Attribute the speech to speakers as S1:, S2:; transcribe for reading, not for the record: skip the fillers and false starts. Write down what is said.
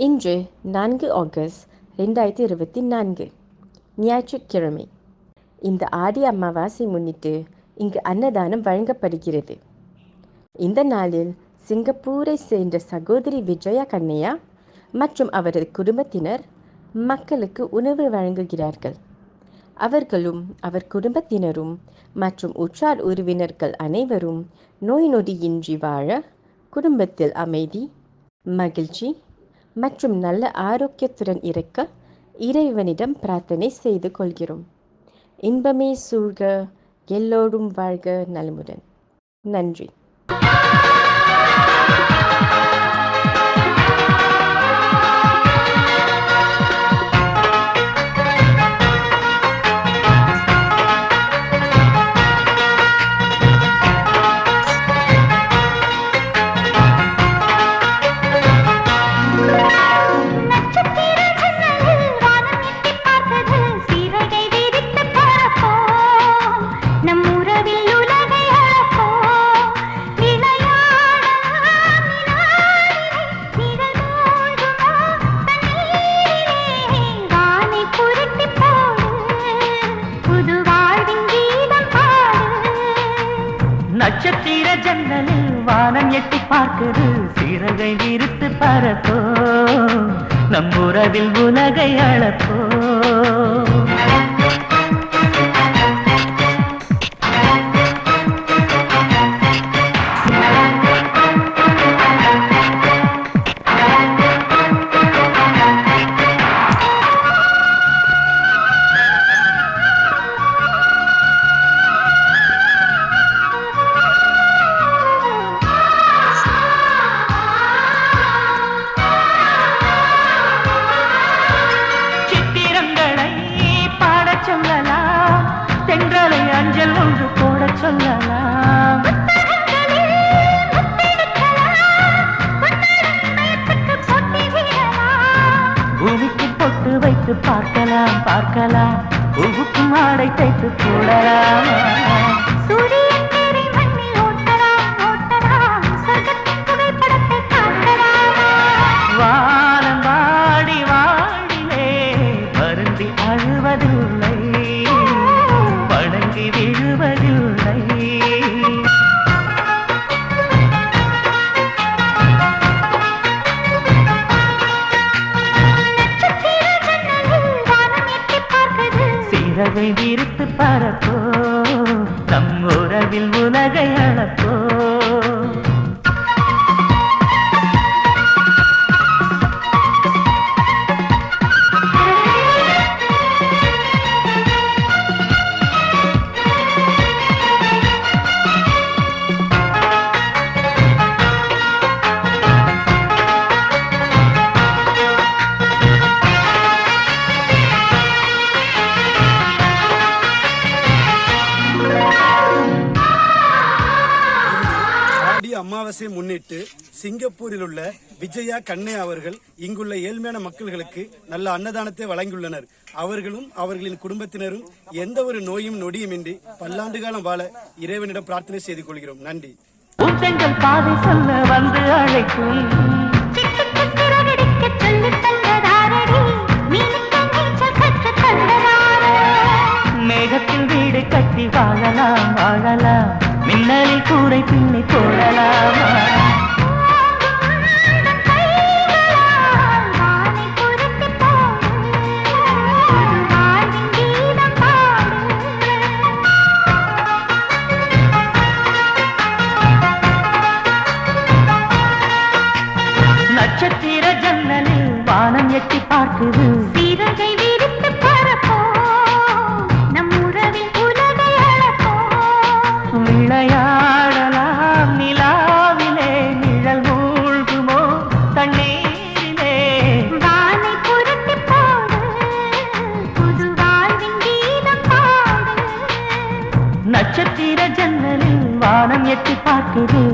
S1: இன்று 4 ஆகஸ்ட் 2024 ஞாயிற்றுக்கிழமை. இந்த ஆடி அமாவாசை முன்னிட்டு இங்கு அன்னதானம் வழங்கப்படுகிறது. இந்த நாளில் சிங்கப்பூரை சேர்ந்த சகோதரி விஜயா கண்ணையா மற்றும் அவரது குடும்பத்தினர் மக்களுக்கு உணவு வழங்குகிறார்கள். அவர்களும் அவர் குடும்பத்தினரும் மற்றும் உற்றார் உறவினர்கள் அனைவரும் நோய் நொடியின்றி வாழ, குடும்பத்தில் அமைதி, மகிழ்ச்சி மற்றும் நல்ல ஆரோக்கியத்துடன் இருக்க இறைவனிடம் பிரார்த்தனை செய்து கொள்கிறோம். இன்பமே சூழ்க, எல்லோரும் வாழ்க நலமுடன். நன்றி.
S2: நட்சத்திர ஜன்னலில் வானம் எட்டி பார்க்குது, சிறகை விரித்து பறப்போ, நம் உறவில் உலகை அளப்போ. தென்றலை அஞ்சல் ஒன்று போட சொல்லலாம். பூமிக்கு பொட்டு வைத்து பார்க்கலாம் பார்க்கலாம், பூவுக்கும் ஆடை தைத்து போடலாம். வானம் வாடி வாடிலே வருந்தி அழுவதில்லை, வணங்கி விழுவதில்லை. சிறகை விரித்து பறப்போ, நம் உறவில் உலகை அளப்போ.
S3: அமாவாசையை முன்னிட்டு சிங்கப்பூரில் உள்ள விஜயா கண்ணே அவர்கள் இங்குள்ள ஏழ்மையான மக்களுக்கு நல்ல அன்னதானத்தை வழங்கியுள்ளனர். அவர்களும் அவர்களின் குடும்பத்தினரும் எந்த ஒரு நோயும் நொடியுமின்றி பல்லாண்டு காலம் வாழ இறைவனிடம் பிரார்த்தனை செய்து கொள்கிறோம். நன்றி.
S2: பாதை சொல்ல வந்து அழைக்கும், மேகத்தில் வீடு கட்டி வாழலாம் வாழலாம், மின்னலில் கூரை பின்னி போடலாமா. நட்சத்திர ஜன்னலில் வானம் எட்டி பார்க்குது, சிறகை விரித்து பறப்போ, நம் உறவில் உலகை அளப்போ. விளையாடலாம் நிலாவிலே, நிழல் மூழ்குமோ தண்ணீரிலே, வானை புரட்டி போடு, புது வாழ்வின் கீதம் பாடு. நட்சத்திர ஜன்னலில் வானம் எட்டி பார்க்குது,